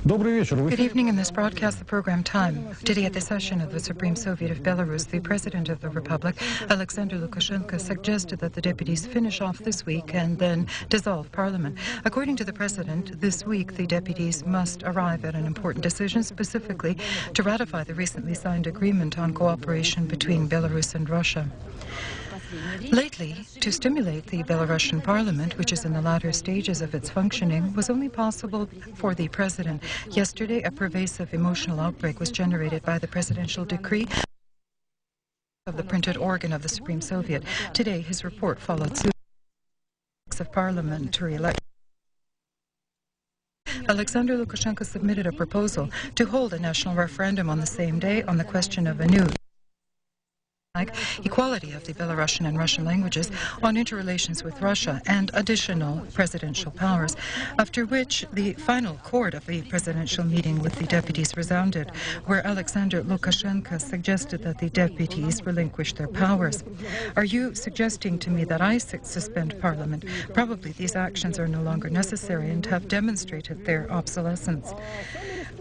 Good evening. In this broadcast, the program Time. Today at the session of the Supreme Soviet of Belarus, the President of the Republic, Alexander Lukashenko, suggested that the deputies finish off this week and then dissolve Parliament. According to the President, this week the deputies must arrive at an important decision, specifically to ratify the recently signed agreement on cooperation between Belarus and Russia. Lately, to stimulate the Belarusian parliament, which is in the latter stages of its functioning, was only possible for the president. Yesterday, a pervasive emotional outbreak was generated by the presidential decree of the printed organ of the Supreme Soviet. Today, his report followed suit of parliamentary elections. Alexander Lukashenko submitted a proposal to hold a national referendum on the same day on the question of a new equality of the Belarusian and Russian languages on interrelations with Russia and additional presidential powers, after which the final chord of the presidential meeting with the deputies resounded, where Alexander Lukashenko suggested that the deputies relinquish their powers. Are you suggesting to me that I suspend Parliament? Probably these actions are no longer necessary and have demonstrated their obsolescence.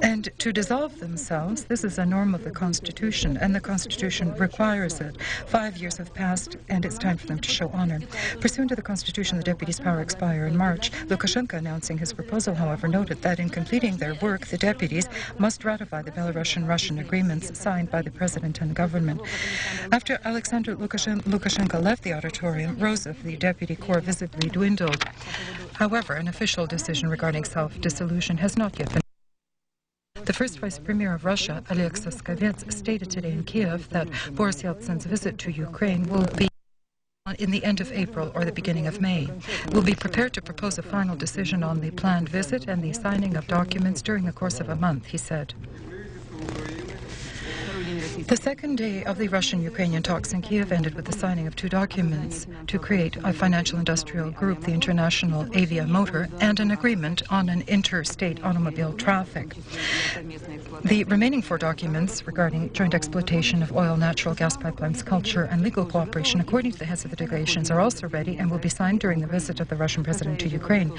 And to dissolve themselves, this is a norm of the Constitution, and the Constitution requires it. 5 years have passed, and it's time for them to show honor. Pursuant to the Constitution, the deputies' power expire in March. Lukashenko, announcing his proposal, however, noted that in completing their work, the deputies must ratify the Belarusian-Russian agreements signed by the President and government. After Alexander Lukashenko left the auditorium, rows of the deputy corps visibly dwindled. However, an official decision regarding self-dissolution has not yet been. The first Vice Premier of Russia, Alexis Sakovets, stated today in Kiev that Boris Yeltsin's visit to Ukraine will be in the end of April or the beginning of May. We'll be prepared to propose a final decision on the planned visit and the signing of documents during the course of a month, he said. The second day of the Russian-Ukrainian talks in Kiev ended with the signing of two documents to create a financial industrial group, the International Avia Motor, and an agreement on an interstate automobile traffic. The remaining four documents regarding joint exploitation of oil, natural gas pipelines, culture, and legal cooperation, according to the heads of the delegations, are also ready and will be signed during the visit of the Russian President to Ukraine.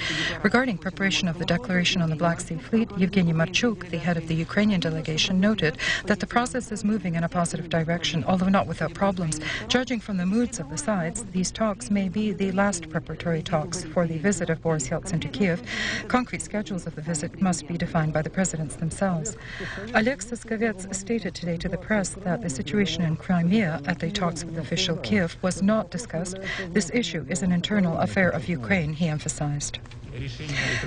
Regarding preparation of the declaration on the Black Sea Fleet, Yevgeny Marchuk, the head of the Ukrainian delegation, noted that the process is moving in a positive direction, although not without problems. Judging from the moods of the sides, these talks may be the last preparatory talks for the visit of Boris Yeltsin to Kiev. Concrete schedules of the visit must be defined by the presidents themselves. Alexis Sakovets stated today to the press that the situation in Crimea at the talks with official Kiev was not discussed. This issue is an internal affair of Ukraine, he emphasized.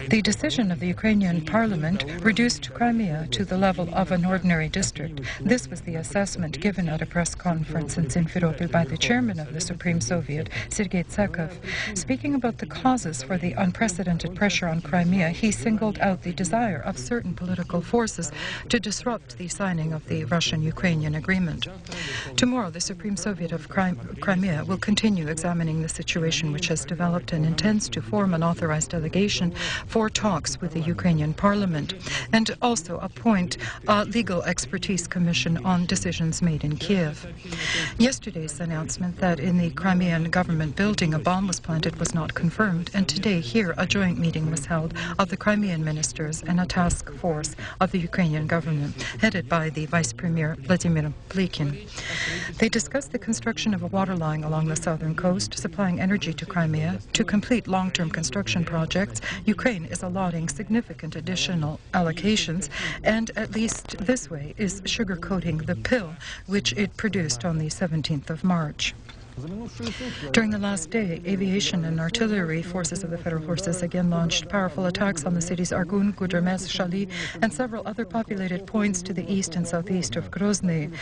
The decision of the Ukrainian parliament reduced Crimea to the level of an ordinary district. This was the assessment given at a press conference in Simferopol by the chairman of the Supreme Soviet, Sergei Tsekov. Speaking about the causes for the unprecedented pressure on Crimea, he singled out the desire of certain political forces to disrupt the signing of the Russian-Ukrainian agreement. Tomorrow, the Supreme Soviet of Crimea will continue examining the situation which has developed and intends to form an authorized delegation for talks with the Ukrainian parliament and also appoint a legal expertise commission on decisions made in Kiev. Yesterday's announcement that in the Crimean government building a bomb was planted was not confirmed, and today here a joint meeting was held of the Crimean ministers and a task force of the Ukrainian government headed by the Vice Premier Vladimir Plikin. They discussed the construction of a water line along the southern coast, supplying energy to Crimea. To complete long-term construction projects, Ukraine is allotting significant additional allocations, and at least this way is sugarcoating the pill which it produced on the 17th of March. During the last day, aviation and artillery forces of the Federal Forces again launched powerful attacks on the cities Argun, Gudermes, Shali, and several other populated points to the east and southeast of Grozny.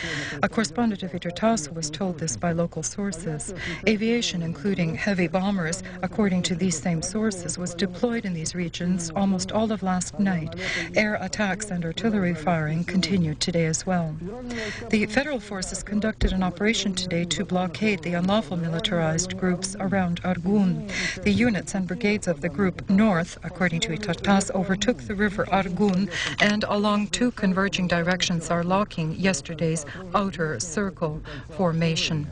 A correspondent of TASS was told this by local sources. Aviation, including heavy bombers, according to these same sources, was deployed in these regions almost all of last night. Air attacks and artillery firing continued today as well. The Federal Forces conducted an operation today to blockade the unlawful militarized groups around Argun. The units and brigades of the group north, according to TASS, overtook the river Argun and along two converging directions are locking yesterday's outer circle formation.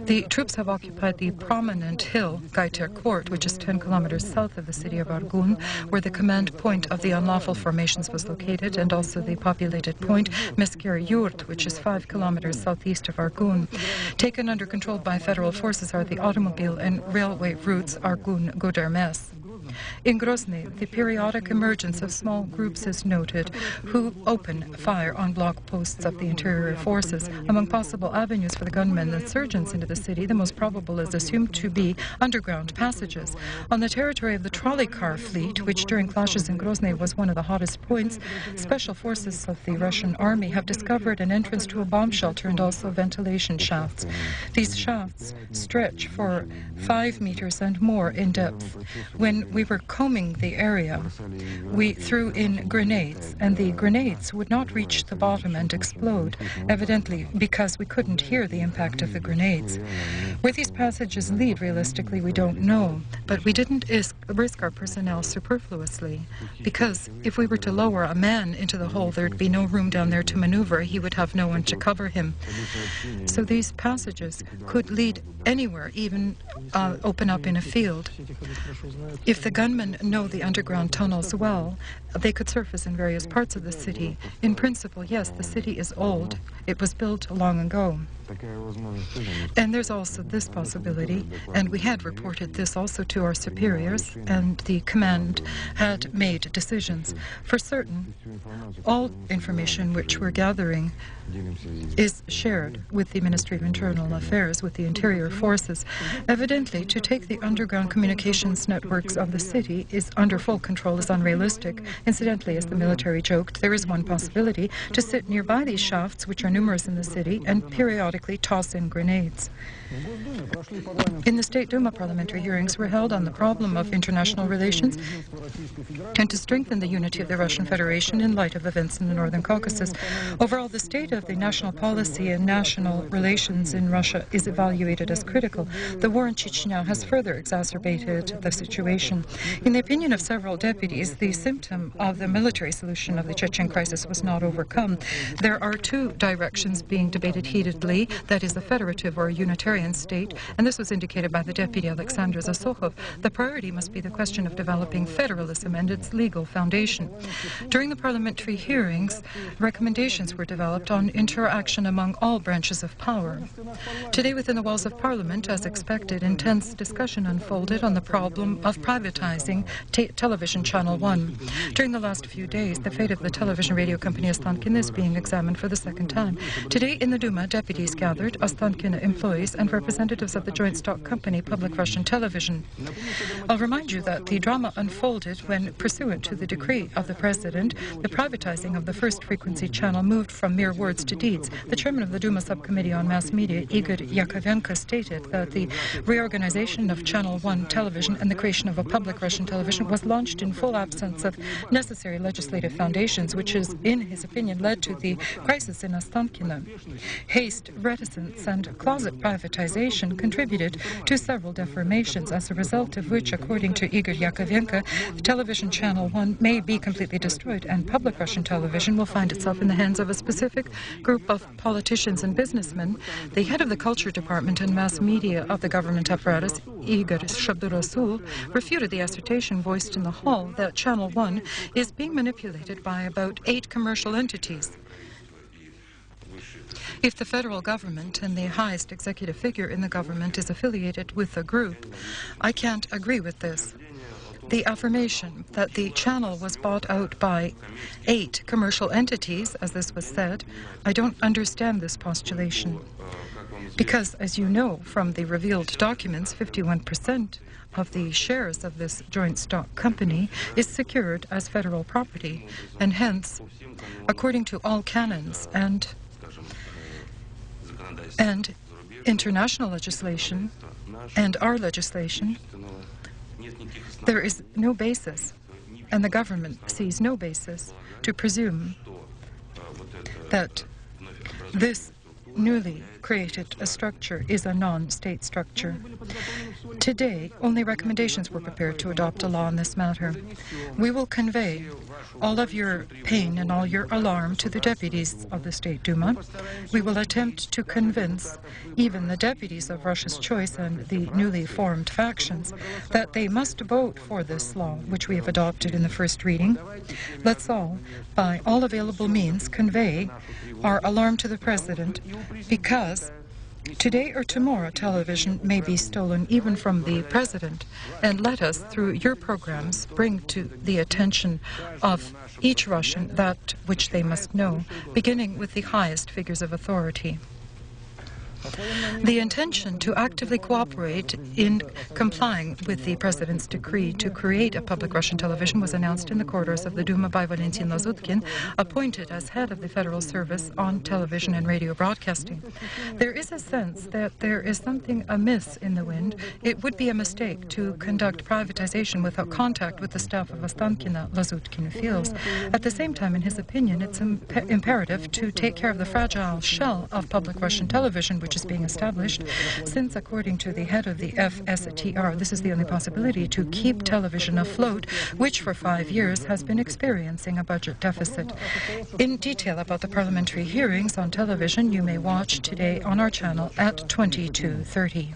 The troops have occupied the prominent hill, Gaiter Court, which is 10 kilometers south of the city of Argun, where the command point of the unlawful formations was located, and also the populated point, Meskir Yurt, which is 5 kilometers southeast of Argun. Taken under control by federal forces are the automobile and railway routes Argun-Gudermes. In Grozny, the periodic emergence of small groups is noted who open fire on block posts of the interior forces. Among possible avenues for the gunmen and insurgents into the city, the most probable is assumed to be underground passages. On the territory of the trolley car fleet, which during clashes in Grozny was one of the hottest points, special forces of the Russian army have discovered an entrance to a bomb shelter and also ventilation shafts. These shafts stretch for 5 meters and more in depth. When we were combing the area, we threw in grenades, and the grenades would not reach the bottom and explode, evidently because we couldn't hear the impact of the grenades. Where these passages lead, realistically, we don't know, but we didn't risk our personnel superfluously, because if we were to lower a man into the hole, there'd be no room down there to maneuver. He would have no one to cover him. So these passages could lead anywhere, even open up in a field. If the gunmen know the underground tunnels well, they could surface in various parts of the city. In principle, yes, the city is old. It was built long ago. And there's also this possibility, and we had reported this also to our superiors, and the command had made decisions. For certain, all information which we're gathering is shared with the Ministry of Internal Affairs, with the interior forces. Evidently, to take the underground communications networks of the city is under full control is unrealistic. Incidentally, as the military joked, there is one possibility: to sit nearby these shafts, which are numerous in the city, and periodically toss in grenades. In the State Duma parliamentary hearings were held on the problem of international relations and to strengthen the unity of the Russian Federation in light of events in the Northern Caucasus. Overall, the state of the national policy and national relations in Russia is evaluated as critical. The war in Chechnya has further exacerbated the situation. In the opinion of several deputies, the symptom of the military solution of the Chechen crisis was not overcome. There are two directions being debated heatedly, that is, a federative or a unitarian state, and this was indicated by the deputy Alexander Zasokhov. The priority must be the question of developing federalism and its legal foundation. During the parliamentary hearings, recommendations were developed on interaction among all branches of power. Today, within the walls of Parliament, as expected, intense discussion unfolded on the problem of privatizing television Channel 1. During the last few days, the fate of the television radio company Ostankiно is being examined for the second time. Today, in the Duma, deputies gathered, Ostankiно employees, and representatives of the joint stock company Public Russian Television. I'll remind you that the drama unfolded when, pursuant to the decree of the President, the privatizing of the first frequency channel moved from mere words to deeds. The chairman of the Duma subcommittee on mass media, Igor Yakovenko, stated that the reorganization of Channel 1 television and the creation of a Public Russian Television was launched in full absence of necessary legislative foundations, which has, in his opinion, led to the crisis in Ostankino. Haste, reticence, and closet privatization contributed to several deformations, as a result of which, according to Igor Yakovenko, television Channel 1 may be completely destroyed, and Public Russian Television will find itself in the hands of a specific group of politicians and businessmen. The head of the culture department and mass media of the government apparatus, Igor Shabdurasul, refuted the assertion voiced in the hall that Channel 1 is being manipulated by about 8 commercial entities. If the federal government and the highest executive figure in the government is affiliated with a group, I can't agree with this. The affirmation that the channel was bought out by 8 commercial entities, as this was said, I don't understand this postulation. Because, as you know from the revealed documents, 51% of the shares of this joint stock company is secured as federal property, and hence, according to all canons and international legislation and our legislation, there is no basis, and the government sees no basis to presume that this newly created a structure is a non-state structure. Today, only recommendations were prepared to adopt a law on this matter. We will convey all of your pain and all your alarm to the deputies of the State Duma. We will attempt to convince even the deputies of Russia's choice and the newly formed factions that they must vote for this law, which we have adopted in the first reading. Let's all, by all available means, convey our alarm to the President, because today or tomorrow television may be stolen even from the President. And let us, through your programs, bring to the attention of each Russian that which they must know, beginning with the highest figures of authority. The intention to actively cooperate in complying with the President's decree to create a public Russian television was announced in the corridors of the Duma by Valentin Lazutkin, appointed as head of the Federal Service on Television and Radio Broadcasting. There is a sense that there is something amiss in the wind. It would be a mistake to conduct privatization without contact with the staff of Ostankiно, Lazutkin feels. At the same time, in his opinion, it's imperative to take care of the fragile shell of public Russian television, which is being established, since, according to the head of the FSTR, this is the only possibility to keep television afloat, which for 5 years has been experiencing a budget deficit. In detail about the parliamentary hearings on television, you may watch today on our channel at 22:30.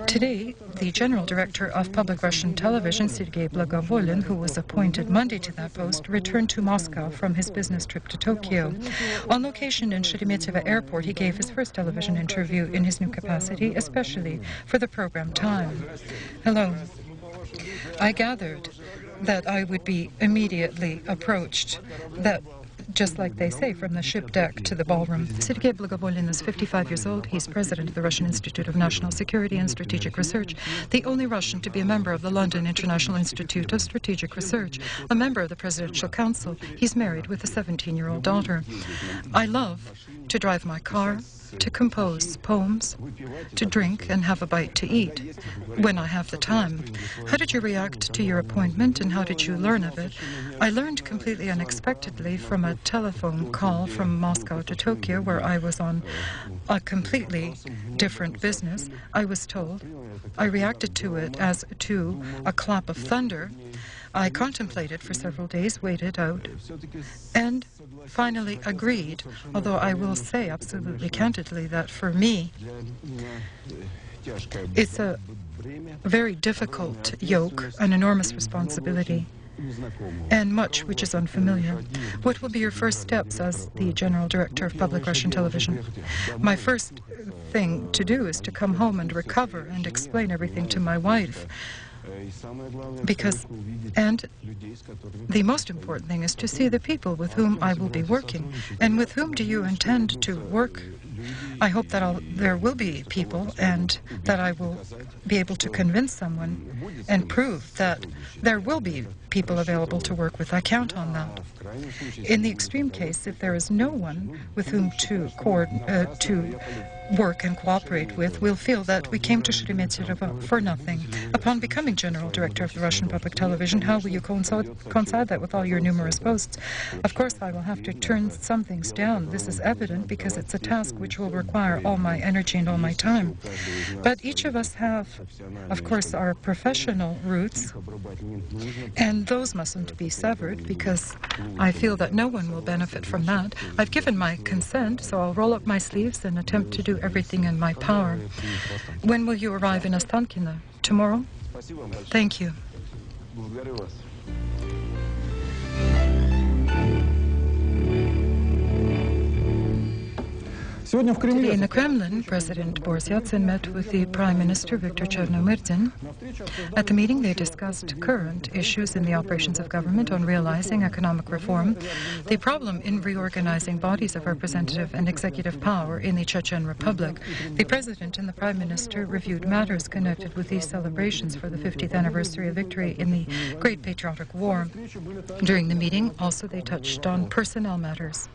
Today, the General Director of Public Russian Television, Sergei Blagovolin, who was appointed Monday to that post, returned to Moscow from his business trip to Tokyo. On location in Sheremetyevo Airport, he gave his first television interview in his new capacity, especially for the program Time. Hello. I gathered that I would be immediately approached, that just like they say, from the ship deck to the ballroom. Sergei Blagovolin is 55 years old. He's president of the Russian Institute of National Security and Strategic Research, the only Russian to be a member of the London International Institute of Strategic Research, a member of the Presidential Council. He's married with a 17-year-old daughter. I love to drive my car, to compose poems, to drink and have a bite to eat when I have the time. How did you react to your appointment and how did you learn of it? I learned completely unexpectedly from a telephone call from Moscow to Tokyo, where I was on a completely different business. I was told. I reacted to it as to a clap of thunder. I contemplated for several days, waited out, and finally agreed, although I will say absolutely candidly that for me, it's a very difficult yoke, an enormous responsibility, and much which is unfamiliar. What will be your first steps as the General Director of Public Russian Television? My first thing to do is to come home and recover and explain everything to my wife. And the most important thing is to see the people with whom I will be working. And with whom do you intend to work? I hope that there will be people and that I will be able to convince someone and prove that there will be people available to work with. I count on that. In the extreme case, if there is no one with whom to work and cooperate with, we'll feel that we came to Sheremetyevo for nothing. Upon becoming General Director of the Russian Public Television, how will you coincide that with all your numerous posts? Of course, I will have to turn some things down. This is evident because it's a task which will require all my energy and all my time. But each of us have, of course, our professional roots, and those mustn't be severed because I feel that no one will benefit from that. I've given my consent, so I'll roll up my sleeves and attempt to do everything in my power. When will you arrive in Ostankino? Tomorrow? Thank you. Today in the Kremlin, President Boris Yeltsin met with the Prime Minister Viktor Chernomyrdin. At the meeting, they discussed current issues in the operations of government on realizing economic reform, the problem in reorganizing bodies of representative and executive power in the Chechen Republic. The President and the Prime Minister reviewed matters connected with these celebrations for the 50th anniversary of victory in the Great Patriotic War. During the meeting, also, they touched on personnel matters.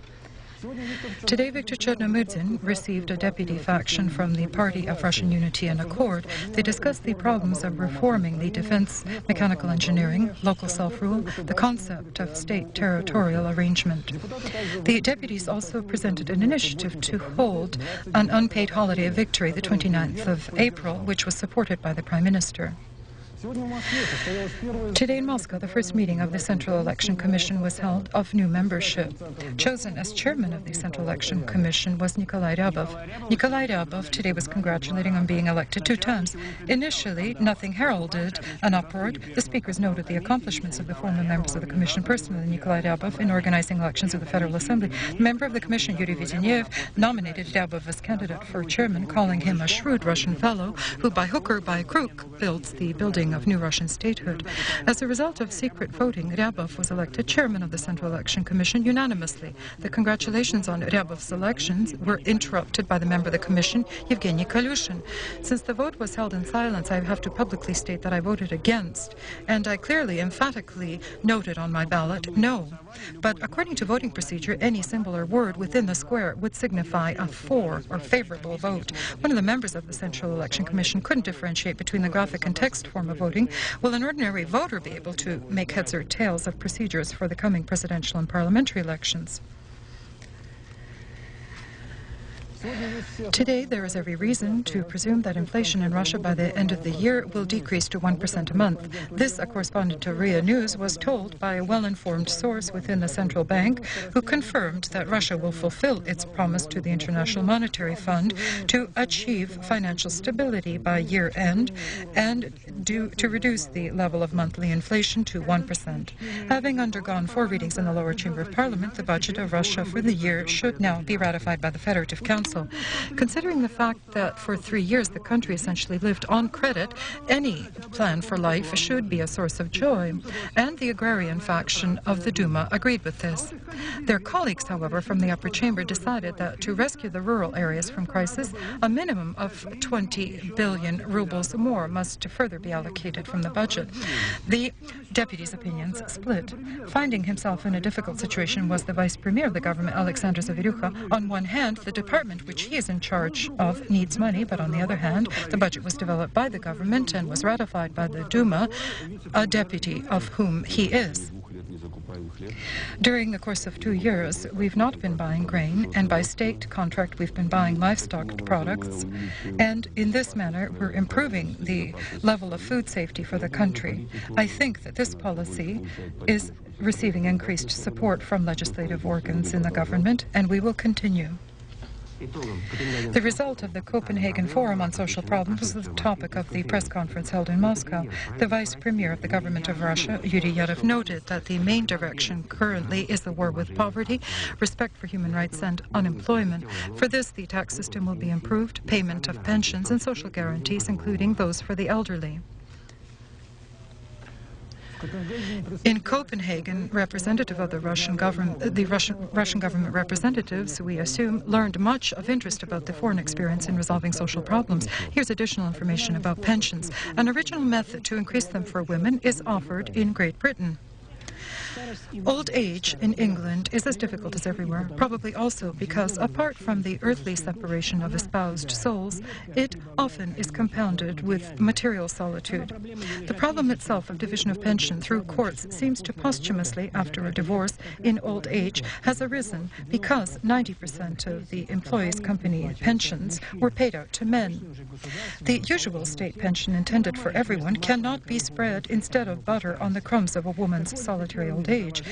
Today, Viktor Chernomyrdin received a deputy faction from the Party of Russian Unity and Accord. They discussed the problems of reforming the defense, mechanical engineering, local self-rule, the concept of state territorial arrangement. The deputies also presented an initiative to hold an unpaid holiday of victory, the 29th of April, which was supported by the Prime Minister. Today in Moscow, the first meeting of the Central Election Commission was held of new membership. Chosen as chairman of the Central Election Commission was Nikolai Ryabov. Nikolai Ryabov today was congratulating on being elected 2 times. Initially, nothing heralded an uproar. The speakers noted the accomplishments of the former members of the commission, personally Nikolai Ryabov, in organizing elections of the Federal Assembly. The member of the commission, Yuri Vedyenev, nominated Ryabov as candidate for chairman, calling him a shrewd Russian fellow who, by hook or by crook, builds the building of new Russian statehood. As a result of secret voting, Ryabov was elected chairman of the Central Election Commission unanimously. The congratulations on Ryabov's elections were interrupted by the member of the commission, Yevgeny Kalushin. Since the vote was held in silence, I have to publicly state that I voted against, and I clearly, emphatically noted on my ballot, no. But according to voting procedure, any symbol or word within the square would signify a for or favorable vote. One of the members of the Central Election Commission couldn't differentiate between the graphic and text form of voting. Will an ordinary voter be able to make heads or tails of procedures for the coming presidential and parliamentary elections? Today, there is every reason to presume that inflation in Russia by the end of the year will decrease to 1% a month. This, a correspondent to RIA News was told by a well-informed source within the central bank, who confirmed that Russia will fulfill its promise to the International Monetary Fund to achieve financial stability by year-end and to reduce the level of monthly inflation to 1%. Having undergone 4 readings in the lower chamber of parliament, the budget of Russia for the year should now be ratified by the Federative Council. Considering the fact that for 3 years the country essentially lived on credit, any plan for life should be a source of joy. And the agrarian faction of the Duma agreed with this. Their colleagues, however, from the upper chamber decided that to rescue the rural areas from crisis, a minimum of 20 billion rubles more must further be allocated from the budget. The deputies' opinions split. Finding himself in a difficult situation was the vice premier of the government, Alexander Zaveryukha. On one hand, the department which he is in charge of needs money, but on the other hand, the budget was developed by the government and was ratified by the Duma, a deputy of whom he is. During the course of 2 years, we've not been buying grain, and by state contract we've been buying livestock products, and in this manner we're improving the level of food safety for the country. I think that this policy is receiving increased support from legislative organs in the government, and we will continue. The result of the Copenhagen Forum on Social Problems was the topic of the press conference held in Moscow. The Vice Premier of the Government of Russia, Yuri Yadov, noted that the main direction currently is the war with poverty, respect for human rights and unemployment. For this, the tax system will be improved, payment of pensions and social guarantees, including those for the elderly. In Copenhagen, representative of the Russian government, Russian government representatives, we assume, learned much of interest about the foreign experience in resolving social problems. Here's additional information about pensions. An original method to increase them for women is offered in Great Britain. Old age in England is as difficult as everywhere, probably also because, apart from the earthly separation of espoused souls, it often is compounded with material solitude. The problem itself of division of pension through courts seems to posthumously, after a divorce, in old age, has arisen because 90% of the employees' company pensions were paid out to men. The usual state pension intended for everyone cannot be spread instead of butter on the crumbs of a woman's solitary old age.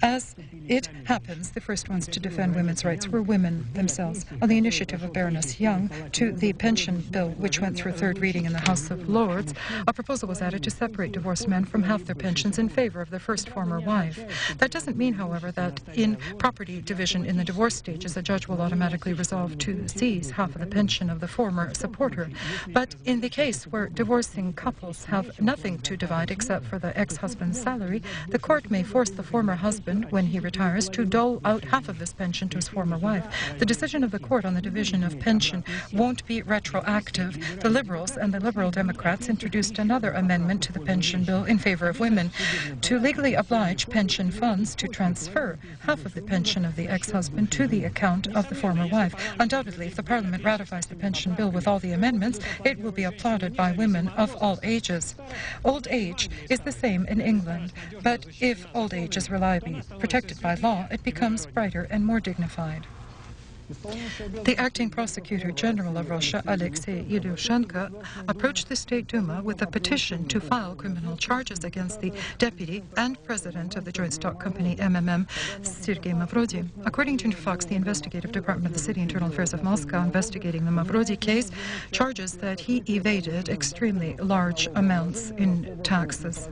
As it happens, the first ones to defend women's rights were women themselves. On the initiative of Baroness Young to the pension bill, which went through 3rd reading in the House of Lords, a proposal was added to separate divorced men from half their pensions in favor of their first former wife. That doesn't mean, however, that in property division in the divorce stages, a judge will automatically resolve to seize half of the pension of the former supporter. But in the case where divorcing couples have nothing to divide except for the ex-husband's salary, the court may may force the former husband, when he retires, to dole out half of his pension to his former wife. The decision of the court on the division of pension won't be retroactive. The Liberals and the Liberal Democrats introduced another amendment to the pension bill in favor of women to legally oblige pension funds to transfer half of the pension of the ex-husband to the account of the former wife. Undoubtedly, if the Parliament ratifies the pension bill with all the amendments, it will be applauded by women of all ages. Old age is the same in England, but if old age is reliably protected by law, it becomes brighter and more dignified. The acting prosecutor general of Russia, Alexei Ilyushenko, approached the State Duma with a petition to file criminal charges against the deputy and president of the joint stock company MMM, Sergei Mavrodi. According to Fox, the investigative department of the City Internal Affairs of Moscow investigating the Mavrodi case charges that he evaded extremely large amounts in taxes.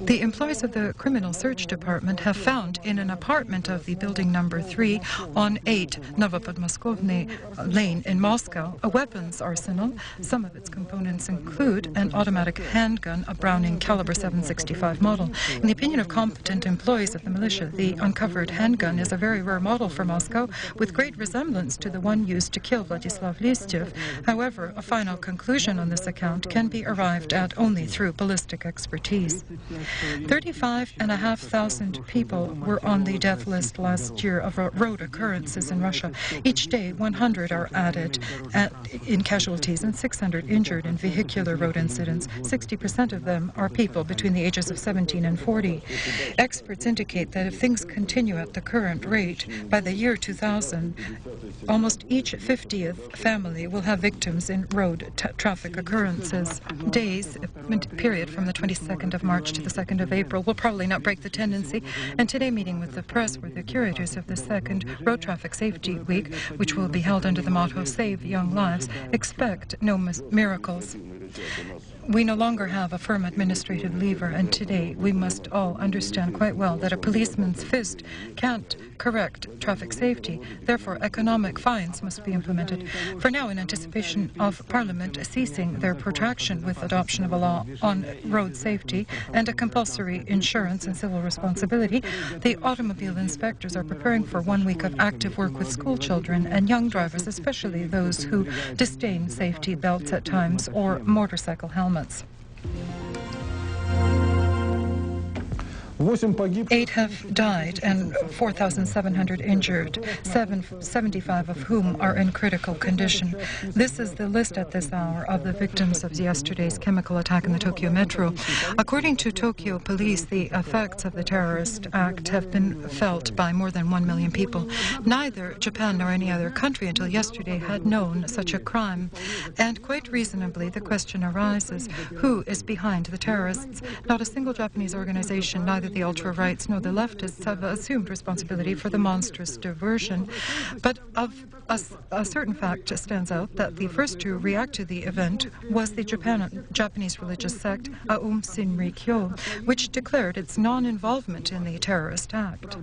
The employees of the Criminal Search Department have found in an apartment of the building number 3 on 8 Novopodmoskovny Lane in Moscow a weapons arsenal. Some of its components include an automatic handgun, a Browning caliber .765 model. In the opinion of competent employees of the militia, the uncovered handgun is a very rare model for Moscow, with great resemblance to the one used to kill Vladislav Listyev. However, a final conclusion on this account can be arrived at only through ballistic expertise. 35,500 people were on the death list last year of road occurrences in Russia. Each day, 100 are added in casualties and 600 injured in vehicular road incidents. 60% of them are people between the ages of 17 and 40. Experts indicate that if things continue at the current rate, by the year 2000, almost each 50th family will have victims in road traffic occurrences. Days, period from the 22nd of March to the 2nd of April, will probably not break the tendency. And today, meeting with the press were the curators of the second Road Traffic Safety Week, which will be held under the motto Save Young Lives. Expect no miracles. We no longer have a firm administrative lever, and today we must all understand quite well that a policeman's fist can't correct traffic safety. Therefore, economic fines must be implemented. For now, in anticipation of Parliament ceasing their protraction with adoption of a law on road safety and a compulsory insurance and civil responsibility, the automobile inspectors are preparing for 1 week of active work with school children and young drivers, especially those who disdain safety belts at times or motorcycle helmets. 8 have died and 4,700 injured, 75 of whom are in critical condition. This is the list at this hour of the victims of yesterday's chemical attack in the Tokyo metro. According to Tokyo police, the effects of the terrorist act have been felt by more than 1 million people. Neither Japan nor any other country until yesterday had known such a crime. And quite reasonably, the question arises, who is behind the terrorists? Not a single Japanese organization, neither the ultra-rights nor the leftists, have assumed responsibility for the monstrous diversion. But a certain fact stands out, that the first to react to the event was the Japanese religious sect Aum Shinrikyo, which declared its non-involvement in the terrorist act.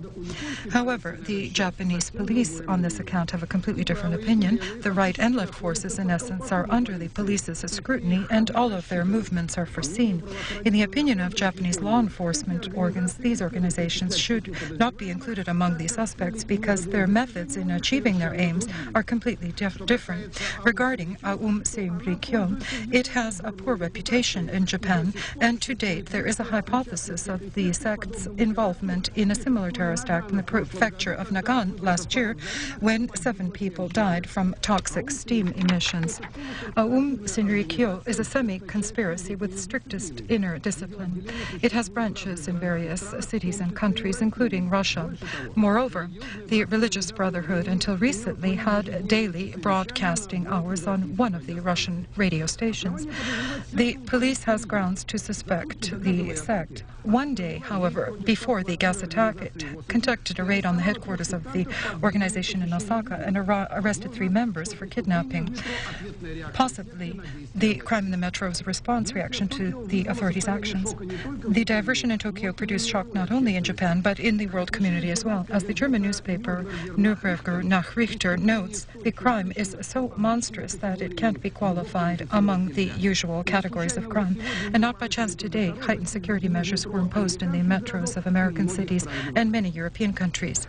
However, the Japanese police on this account have a completely different opinion. The right and left forces, in essence, are under the police's scrutiny, and all of their movements are foreseen. In the opinion of Japanese law enforcement organs, these organizations should not be included among the suspects because their methods in achieving their aims are completely different. Regarding Aum Shinrikyo, it has a poor reputation in Japan, and to date there is a hypothesis of the sect's involvement in a similar terrorist act in the prefecture of Nagano last year, when 7 people died from toxic steam emissions. Aum Shinrikyo is a semi-conspiracy with strictest inner discipline. It has branches in various cities and countries, including Russia. Moreover, the Religious Brotherhood until recently had daily broadcasting hours on one of the Russian radio stations. The police has grounds to suspect the sect. One day, however, before the gas attack, it conducted a raid on the headquarters of the organization in Osaka and arrested 3 members for kidnapping. Possibly, the crime in the metro is a response reaction to the authorities' actions. The diversion in Tokyo produced produced shock not only in Japan, but in the world community as well. As the German newspaper Nürnberger Nachrichter notes, the crime is so monstrous that it can't be qualified among the usual categories of crime. And not by chance today, heightened security measures were imposed in the metros of American cities and many European countries.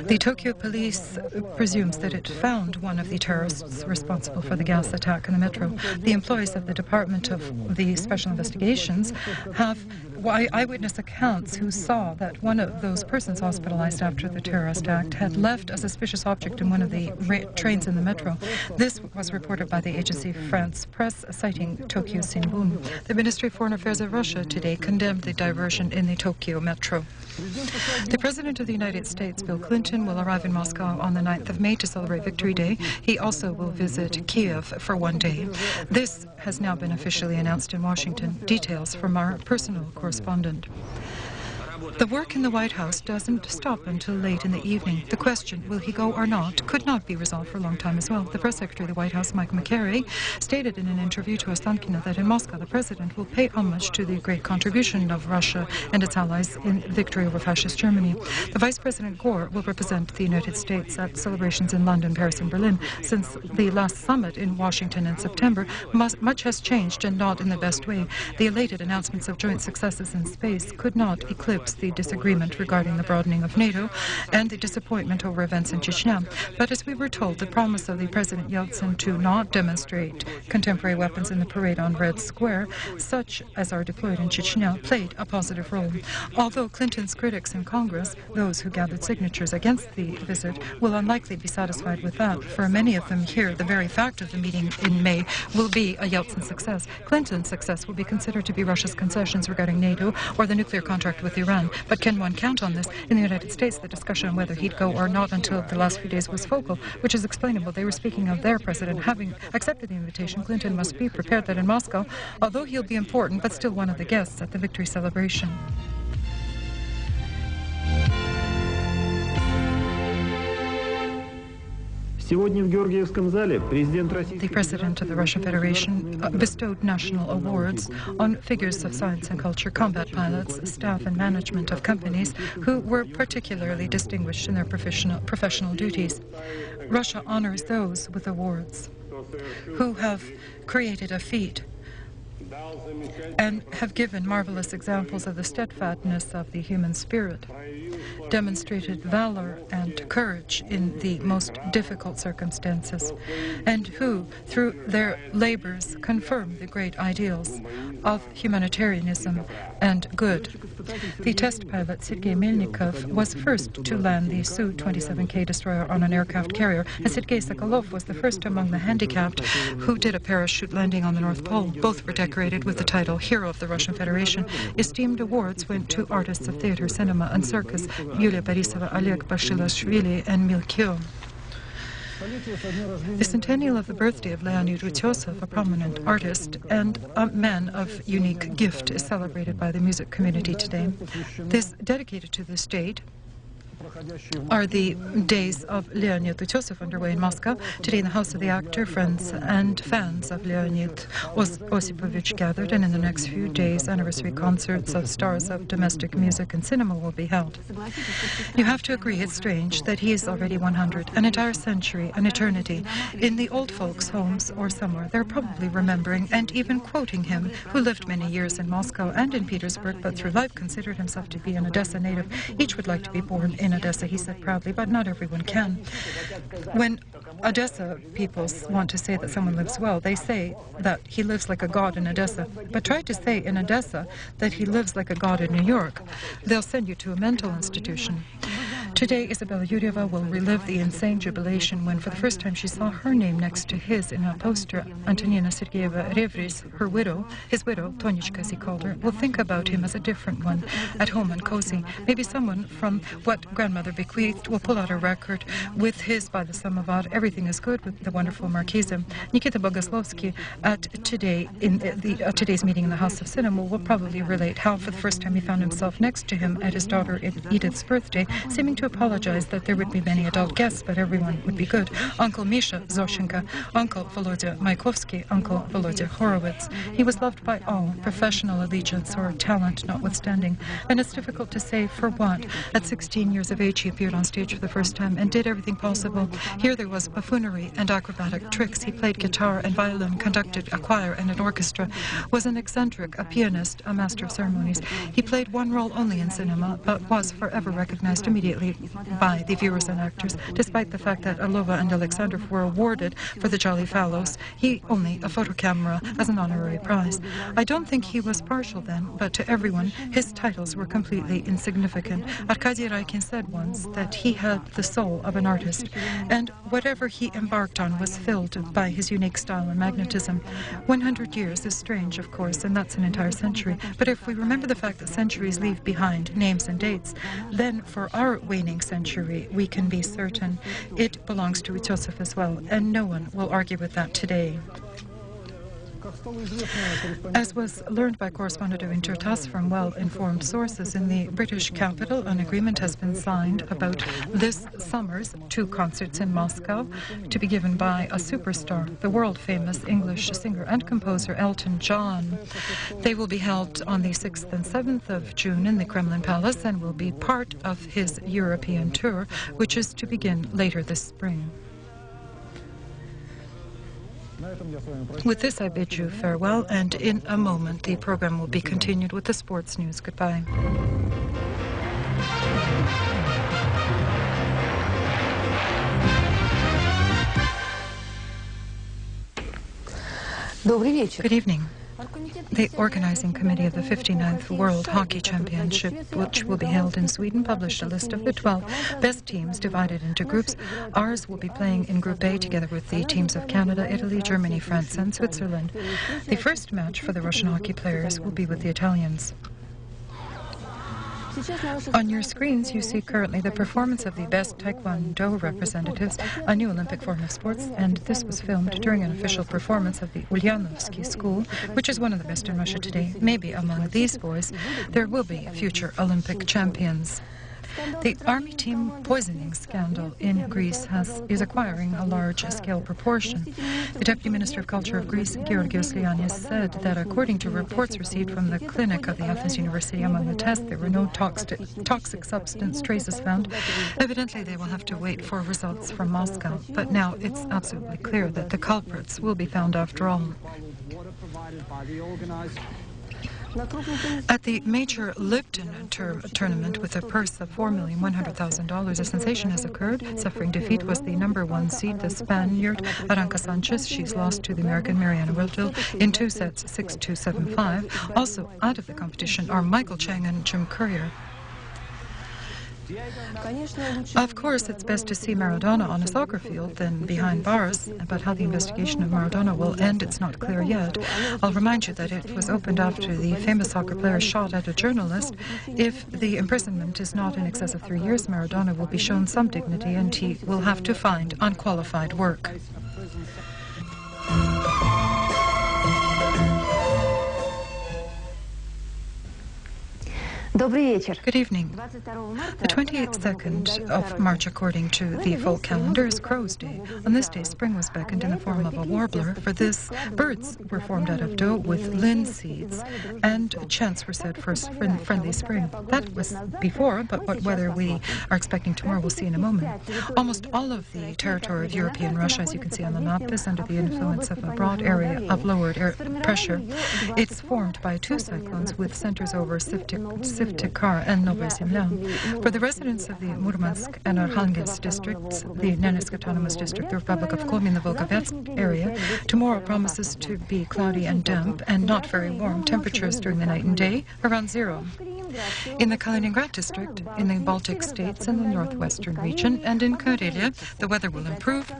The Tokyo police presumes that it found one of the terrorists responsible for the gas attack in the metro. The employees of the Department of the Special Investigations have eyewitness accounts who saw that one of those persons hospitalized after the terrorist act had left a suspicious object in one of the trains in the metro. This was reported by the agency France Press, citing Tokyo Shinbun. The Ministry of Foreign Affairs of Russia today condemned the diversion in the Tokyo metro. The President of the United States, Bill Clinton, will arrive in Moscow on the 9th of May to celebrate Victory Day. He also will visit Kiev for one day. This has now been officially announced in Washington. Details from our personal correspondent. The work in the White House doesn't stop until late in the evening. The question, will he go or not, could not be resolved for a long time as well. The press secretary of the White House, Mike McCarry, stated in an interview to Ostankino that in Moscow the president will pay homage to the great contribution of Russia and its allies in victory over fascist Germany. The Vice President Gore will represent the United States at celebrations in London, Paris and Berlin. Since the last summit in Washington in September, much has changed, and not in the best way. The elated announcements of joint successes in space could not eclipse the disagreement regarding the broadening of NATO and the disappointment over events in Chechnya. But as we were told, the promise of the President Yeltsin to not demonstrate contemporary weapons in the parade on Red Square, such as are deployed in Chechnya, played a positive role. Although Clinton's critics in Congress, those who gathered signatures against the visit, will unlikely be satisfied with that. For many of them here, the very fact of the meeting in May will be a Yeltsin success. Clinton's success will be considered to be Russia's concessions regarding NATO or the nuclear contract with Iran. But can one count on this? In the United States, the discussion on whether he'd go or not until the last few days was focal, which is explainable. They were speaking of their president. Having accepted the invitation, Clinton must be prepared that in Moscow, although he'll be important, but still one of the guests at the victory celebration. The President of the Russian Federation bestowed national awards on figures of science and culture, combat pilots, staff and management of companies who were particularly distinguished in their professional duties. Russia honors those with awards who have created a feat and have given marvelous examples of the steadfastness of the human spirit, demonstrated valor and courage in the most difficult circumstances, and who, through their labors, confirm the great ideals of humanitarianism and good. The test pilot, Sergei Melnikov, was first to land the Su-27K destroyer on an aircraft carrier, and Sergei Sokolov was the first among the handicapped who did a parachute landing on the North Pole. Both were decorated with the title Hero of the Russian Federation. Esteemed awards went to artists of theater, cinema, and circus, Yulia Borisova, Oleg Bashilashvili, and Milkyo. The centennial of the birthday of Leonid Utesov, a prominent artist and a man of unique gift, is celebrated by the music community today. This, dedicated to the state, are the days of Leonid Utesov underway in Moscow. Today in the house of the actor, friends and fans of Leonid Osipovich gathered, and in the next few days anniversary concerts of stars of domestic music and cinema will be held. You have to agree it's strange that he is already 100, an entire century, an eternity. In the old folks' homes or somewhere, they're probably remembering and even quoting him, who lived many years in Moscow and in Petersburg, but through life considered himself to be an Odessa native. Each would like to be born in Odessa, he said proudly, but not everyone can. When Odessa people want to say that someone lives well, they say that he lives like a god in Odessa. But try to say in Odessa that he lives like a god in New York. They'll send you to a mental institution. Today, Isabella Yuryeva will relive the insane jubilation when, for the first time, she saw her name next to his in a poster. Antonina Sergeyeva Revris, his widow, Tonichka as he called her, will think about him as a different one, at home and cozy. Maybe someone from what grandmother bequeathed will pull out a record with his by the samovar. Everything is good with the wonderful Marquise. Nikita Bogoslovsky at today's meeting in the House of Cinema will probably relate how, for the first time, he found himself next to him at his daughter Edith's birthday, seeming to apologized that there would be many adult guests, but everyone would be good. Uncle Misha Zoshenka, Uncle Volodya Maikovsky, Uncle Volodya Horowitz. He was loved by all, professional allegiance or talent notwithstanding. And it's difficult to say for what. At 16 years of age, he appeared on stage for the first time and did everything possible. Here there was buffoonery and acrobatic tricks. He played guitar and violin, conducted a choir and an orchestra, was an eccentric, a pianist, a master of ceremonies. He played one role only in cinema, but was forever recognized immediately by the viewers and actors, despite the fact that Alova and Alexandrov were awarded for the Jolly Fallows. He only a photo camera as an honorary prize. I don't think he was partial then, but to everyone, his titles were completely insignificant. Arkady Raikin said once that he had the soul of an artist, and whatever he embarked on was filled by his unique style and magnetism. 100 years is strange, of course, and that's an entire century. But if we remember the fact that centuries leave behind names and dates, then for our waning century, we can be certain it belongs to Utesov as well, and no one will argue with that today. As was learned by correspondent of Intertas from well-informed sources, in the British capital, an agreement has been signed about this summer's 2 concerts in Moscow to be given by a superstar, the world-famous English singer and composer Elton John. They will be held on the 6th and 7th of June in the Kremlin Palace and will be part of his European tour, which is to begin later this spring. With this, I bid you farewell, and in a moment the program will be continued with the sports news. Goodbye. Good evening. The organizing committee of the 59th World Hockey Championship, which will be held in Sweden, published a list of the 12 best teams divided into groups. Ours will be playing in Group A together with the teams of Canada, Italy, Germany, France, and Switzerland. The first match for the Russian hockey players will be with the Italians. On your screens, you see currently the performance of the best Taekwondo representatives, a new Olympic form of sports, and this was filmed during an official performance of the Ulyanovsky School, which is one of the best in Russia today. Maybe among these boys, there will be future Olympic champions. The army team poisoning scandal in Greece is acquiring a large-scale proportion. The Deputy Minister of Culture of Greece, Georgios Lianis, said that according to reports received from the clinic of the Athens University, among the tests there were no toxic substance traces found. Evidently, they will have to wait for results from Moscow. But now it's absolutely clear that the culprits will be found after all. At the major Lipton tournament with a purse of $4,100,000, a sensation has occurred. Suffering defeat was the #1 seed, the Spaniard Aranka Sanchez. She's lost to the American Mariana Wiltville in 2 sets, 6-2, 7-5. Also out of the competition are Michael Chang and Jim Courier. Of course, it's best to see Maradona on a soccer field than behind bars, but how the investigation of Maradona will end, it's not clear yet. I'll remind you that it was opened after the famous soccer player shot at a journalist. If the imprisonment is not in excess of 3 years, Maradona will be shown some dignity and he will have to find unqualified work. Good evening. The 22nd of March, according to the folk calendar, is Crow's Day. On this day, spring was beckoned in the form of a warbler. For this, birds were formed out of dough with linseeds, and chants were said for friendly spring. That was before, but what weather we are expecting tomorrow we'll see in a moment. Almost all of the territory of European Russia, as you can see on the map, is under the influence of a broad area of lowered air pressure. It's formed by 2 cyclones with centers over Syktyvkar and Novaya Zemlya. For the residents of the Murmansk and Arkhangelsk districts, the Nenetsk Autonomous District, the Republic of Komi, and the Volgovetsk area, tomorrow promises to be cloudy and damp and not very warm. Temperatures during the night and day around 0. In the Kaliningrad district, in the Baltic states, in the northwestern region, and in Karelia, the weather will improve.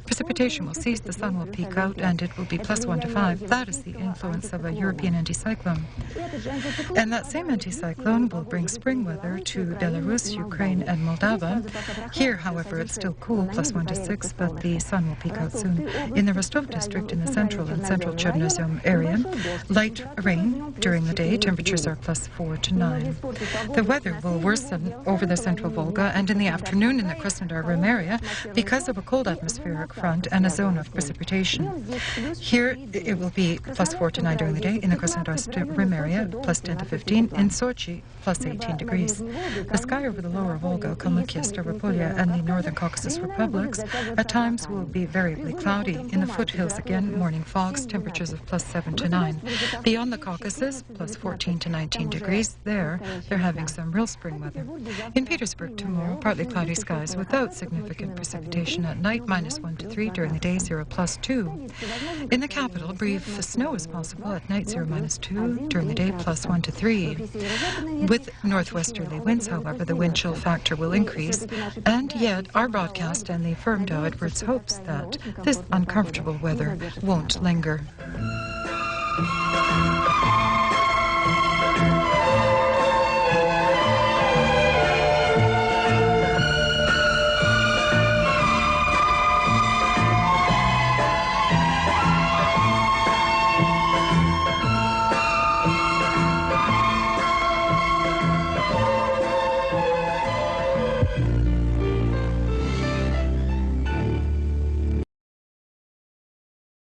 Precipitation will cease, the sun will peak out, and it will be +1 to 5. That is the influence of a European anticyclone. And that same anticyclone will bring spring weather to Belarus, Ukraine, and Moldova. Here, however, it's still cool, +1 to 6, but the sun will peek out soon. In the Rostov district, in the central and central Chernozem area, light rain during the day. Temperatures are +4 to 9. The weather will worsen over the central Volga and in the afternoon in the Krasnodar-Rim area because of a cold atmospheric front and a zone of precipitation. Here, it will be +4 to 9 during the day. In the Krasnodar-Rim area, +10 to 15. In Sochi, +18 degrees. The sky over the lower Volga, Kalmykia, Stavropolya, and the northern Caucasus republics at times will be variably cloudy. In the foothills, again, morning fogs, temperatures of +7 to 9. Beyond the Caucasus, +14 to 19 degrees. There, they're having some real spring weather. In Petersburg tomorrow, partly cloudy skies without significant precipitation at night, -1 to 3. During the day, 0 +2. In the capital, brief snow is possible at night, 0 -2. During the day, +1 to 3. With northwesterly winds, however, the wind chill factor will increase, and yet our broadcast and the firm Dow Edwards hopes that this uncomfortable weather won't linger.